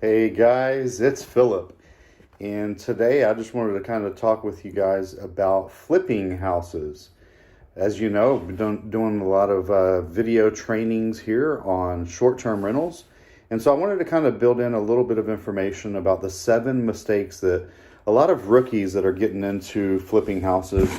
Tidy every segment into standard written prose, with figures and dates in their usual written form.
Hey guys, it's Philip, and today I just wanted to kind of talk with you guys about flipping houses. As you know, we've been doing a lot of video trainings here on short-term rentals, and so I wanted to kind of build in a little bit of information about the 7 mistakes that a lot of rookies that are getting into flipping houses,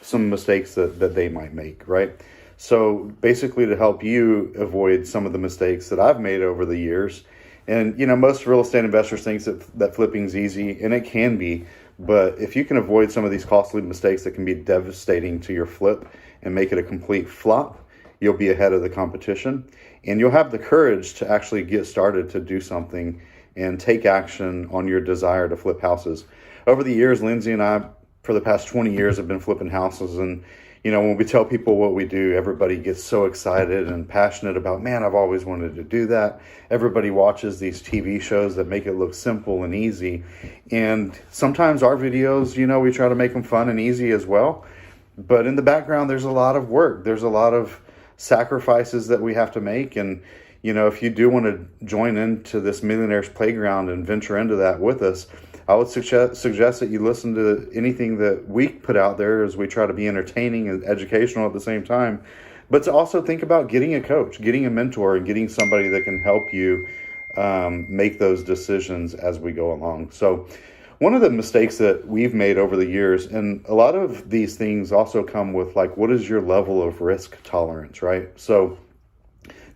some mistakes that they might make, right? So basically to help you avoid some of the mistakes that I've made over the years. And, most real estate investors think that flipping's easy, and it can be. But if you can avoid some of these costly mistakes that can be devastating to your flip and make it a complete flop, you'll be ahead of the competition. And you'll have the courage to actually get started to do something and take action on your desire to flip houses. Over the years, Lindsay and I, for the past 20 years, have been flipping houses. And when we tell people what we do, everybody gets so excited and passionate about, man, I've always wanted to do that. Everybody watches these TV shows that make it look simple and easy. And sometimes our videos, we try to make them fun and easy as well. But in the background, there's a lot of work. There's a lot of sacrifices that we have to make. And, if you do want to join into this millionaire's playground and venture into that with us, I would suggest that you listen to anything that we put out there as we try to be entertaining and educational at the same time, but to also think about getting a coach, getting a mentor, and getting somebody that can help you make those decisions as we go along. So one of the mistakes that we've made over the years, and a lot of these things also come with what is your level of risk tolerance, right? So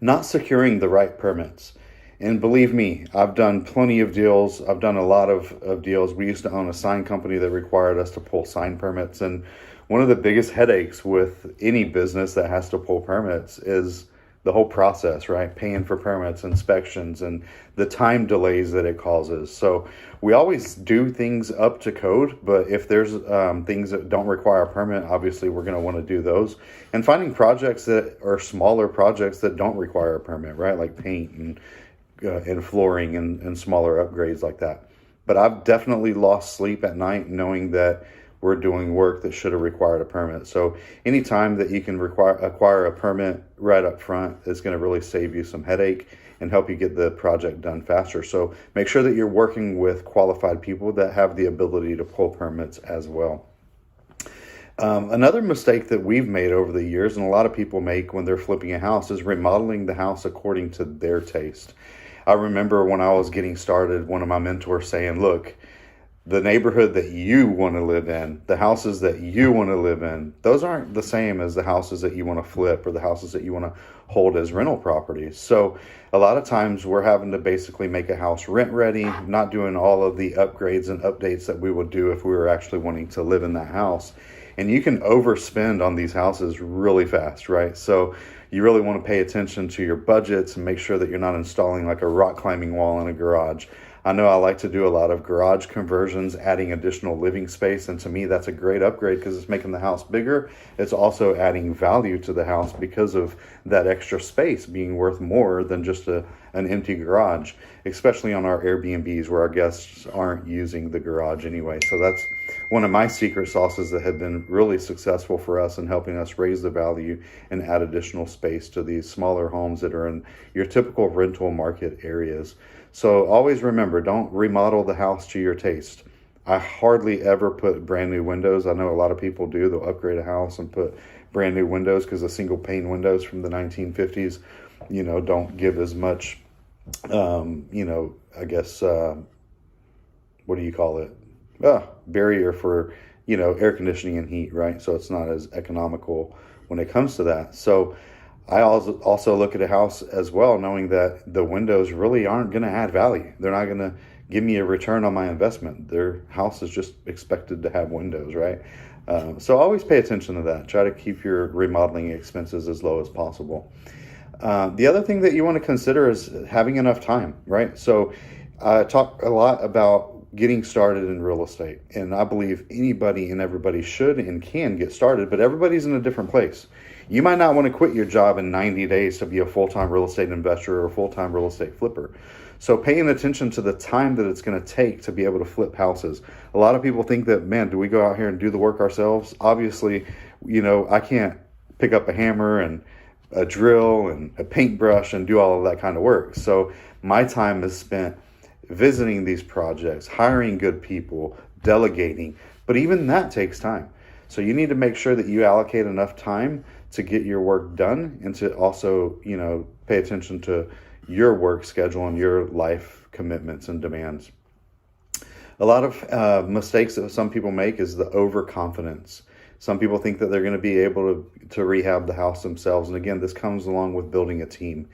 not securing the right permits. And believe me, I've done plenty of deals. I've done a lot of deals. We used to own a sign company that required us to pull sign permits. And one of the biggest headaches with any business that has to pull permits is the whole process, right? Paying for permits, inspections, and the time delays that it causes. So we always do things up to code, but if there's things that don't require a permit, obviously we're going to want to do those. And finding projects that are smaller projects that don't require a permit, right? Like paint and flooring and smaller upgrades like that. But I've definitely lost sleep at night knowing that we're doing work that should have required a permit. So anytime that you can acquire a permit right up front is going to really save you some headache and help you get the project done faster. So make sure that you're working with qualified people that have the ability to pull permits as well. Another mistake that we've made over the years, and a lot of people make when they're flipping a house, is remodeling the house according to their taste. I remember when I was getting started, one of my mentors saying, look, the neighborhood that you want to live in, the houses that you want to live in, those aren't the same as the houses that you want to flip or the houses that you want to hold as rental properties. So a lot of times we're having to basically make a house rent ready, not doing all of the upgrades and updates that we would do if we were actually wanting to live in that house. And you can overspend on these houses really fast, right? So you really want to pay attention to your budgets and make sure that you're not installing like a rock climbing wall in a garage. I know I like to do a lot of garage conversions, adding additional living space. And to me, that's a great upgrade because it's making the house bigger. It's also adding value to the house because of that extra space being worth more than just an empty garage, especially on our Airbnbs where our guests aren't using the garage anyway. So that's one of my secret sauces that have been really successful for us in helping us raise the value and add additional space to these smaller homes that are in your typical rental market areas. So always remember, don't remodel the house to your taste. I hardly ever put brand new windows. I know a lot of people do. They'll upgrade a house and put brand new windows because the single pane windows from the 1950s, don't give as much, I guess, what do you call it? Barrier for, air conditioning and heat, right? So it's not as economical when it comes to that. So I also look at a house as well, knowing that the windows really aren't going to add value. They're not going to give me a return on my investment. Their house is just expected to have windows, right? So always pay attention to that. Try to keep your remodeling expenses as low as possible. The other thing that you want to consider is having enough time, right? So I talk a lot about getting started in real estate, and I believe anybody and everybody should and can get started, but everybody's in a different place. You might not want to quit your job in 90 days to be a full-time real estate investor or a full-time real estate flipper. So paying attention to the time that it's going to take to be able to flip houses. A lot of people think that, man, do we go out here and do the work ourselves? Obviously, I can't pick up a hammer and a drill and a paintbrush and do all of that kind of work. So my time is spent visiting these projects, hiring good people, delegating, but even that takes time. So you need to make sure that you allocate enough time to get your work done and to also, pay attention to your work schedule and your life commitments and demands. A lot of mistakes that some people make is the overconfidence. Some people think that they're going to be able to rehab the house themselves. And again, this comes along with building a team.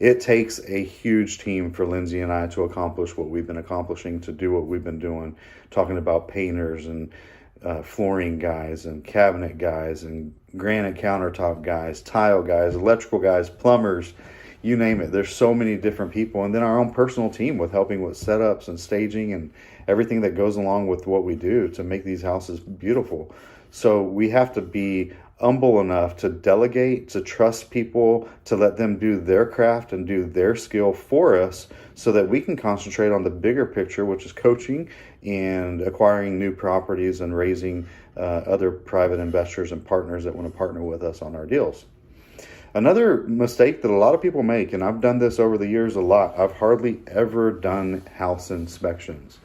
It takes a huge team for Lindsay and I to accomplish what we've been accomplishing, to do what we've been doing, talking about painters and flooring guys and cabinet guys and granite countertop guys, tile guys, electrical guys, plumbers, you name it. There's so many different people. And then our own personal team with helping with setups and staging and everything that goes along with what we do to make these houses beautiful. So we have to be humble enough to delegate, to trust people, to let them do their craft and do their skill for us so that we can concentrate on the bigger picture, which is coaching and acquiring new properties and raising other private investors and partners that want to partner with us on our deals. Another mistake that a lot of people make, and I've done this over the years a lot, I've hardly ever done house inspections.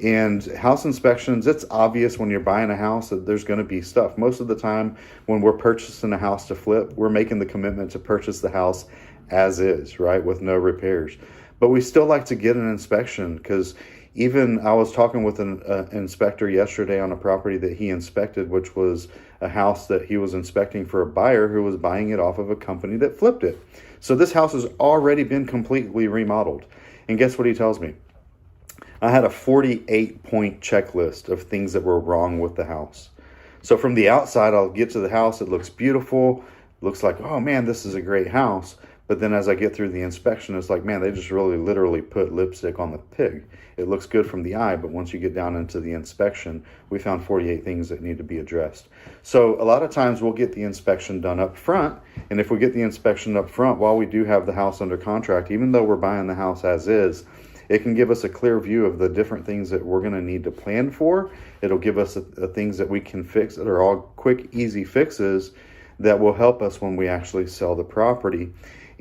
And house inspections, it's obvious when you're buying a house that there's going to be stuff. Most of the time when we're purchasing a house to flip, we're making the commitment to purchase the house as is, right, with no repairs. But we still like to get an inspection, because even I was talking with an inspector yesterday on a property that he inspected, which was a house that he was inspecting for a buyer who was buying it off of a company that flipped it. So this house has already been completely remodeled. And guess what he tells me? I had a 48-point checklist of things that were wrong with the house. So from the outside, I'll get to the house. It looks beautiful. Looks like, oh man, this is a great house. But then as I get through the inspection, it's like, man, they just really literally put lipstick on the pig. It looks good from the eye, but once you get down into the inspection, we found 48 things that need to be addressed. So a lot of times we'll get the inspection done up front. And if we get the inspection up front while we do have the house under contract, even though we're buying the house as is, it can give us a clear view of the different things that we're going to need to plan for. It'll give us the things that we can fix that are all quick, easy fixes that will help us when we actually sell the property.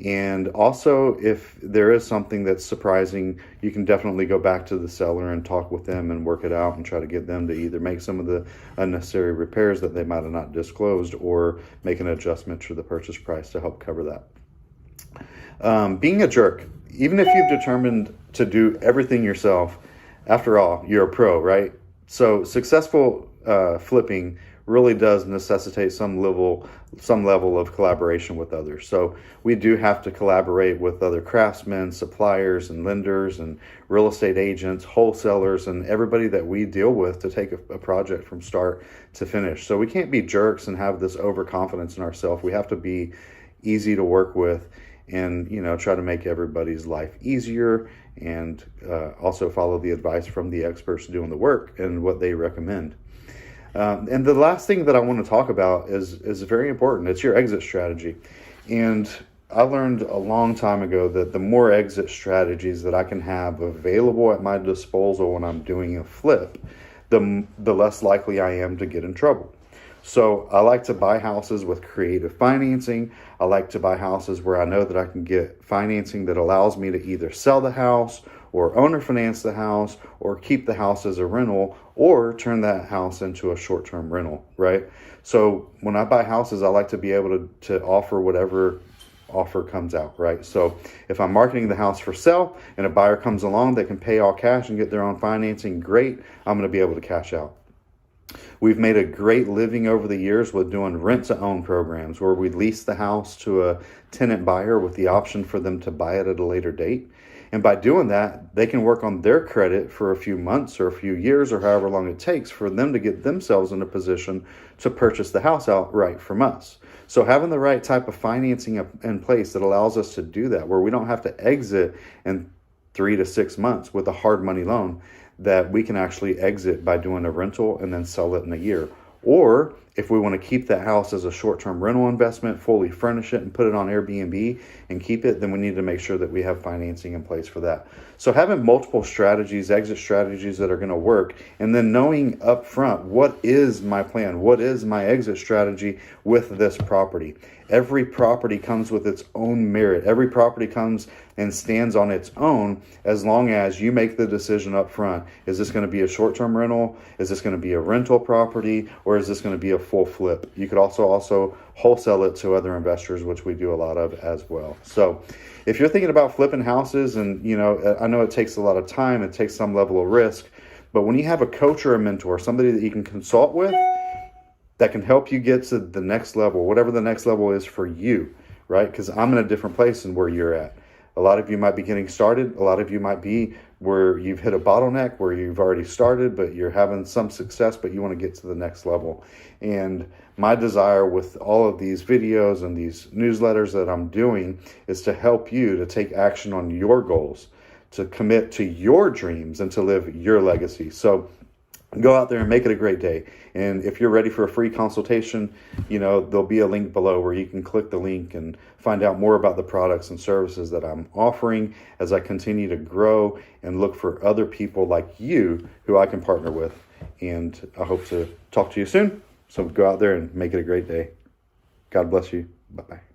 And also, if there is something that's surprising, you can definitely go back to the seller and talk with them and work it out and try to get them to either make some of the unnecessary repairs that they might have not disclosed or make an adjustment to the purchase price to help cover that. Being a jerk. Even if you've determined to do everything yourself, after all, you're a pro, right? So successful flipping really does necessitate some level of collaboration with others. So we do have to collaborate with other craftsmen, suppliers, and lenders, and real estate agents, wholesalers, and everybody that we deal with to take a project from start to finish. So we can't be jerks and have this overconfidence in ourselves. We have to be easy to work with and, try to make everybody's life easier, and also follow the advice from the experts doing the work and what they recommend. And the last thing that I want to talk about is very important. It's your exit strategy. And I learned a long time ago that the more exit strategies that I can have available at my disposal when I'm doing a flip, the less likely I am to get in trouble. So I like to buy houses with creative financing. I like to buy houses where I know that I can get financing that allows me to either sell the house or owner finance the house or keep the house as a rental or turn that house into a short-term rental, right? So when I buy houses, I like to be able to offer whatever offer comes out, right? So if I'm marketing the house for sale and a buyer comes along, they can pay all cash and get their own financing, great. I'm going to be able to cash out. We've made a great living over the years with doing rent-to-own programs where we lease the house to a tenant buyer with the option for them to buy it at a later date. And by doing that, they can work on their credit for a few months or a few years or however long it takes for them to get themselves in a position to purchase the house outright from us. So having the right type of financing in place that allows us to do that, where we don't have to exit in 3 to 6 months with a hard money loan, that we can actually exit by doing a rental and then sell it in a year. Or If we want to keep that house as a short-term rental investment, fully furnish it and put it on Airbnb and keep it, then we need to make sure that we have financing in place for that. So having multiple strategies, exit strategies that are going to work, and then knowing up front, what is my plan? What is my exit strategy with this property? Every property comes with its own merit. Every property comes and stands on its own as long as you make the decision up front. Is this going to be a short-term rental? Is this going to be a rental property? Or is this going to be a full flip? You could also wholesale it to other investors, which we do a lot of as well. So if you're thinking about flipping houses, and I know it takes a lot of time, it takes some level of risk, but when you have a coach or a mentor, somebody that you can consult with, that can help you get to the next level, whatever the next level is for you, right? Because I'm in a different place than where you're at. A lot of you might be getting started. A lot of you might be where you've hit a bottleneck, where you've already started, but you're having some success, but you want to get to the next level. And my desire with all of these videos and these newsletters that I'm doing is to help you to take action on your goals, to commit to your dreams, and to live your legacy. So go out there and make it a great day. And if you're ready for a free consultation, there'll be a link below where you can click the link and find out more about the products and services that I'm offering as I continue to grow and look for other people like you who I can partner with. And I hope to talk to you soon. So go out there and make it a great day. God bless you. Bye-bye.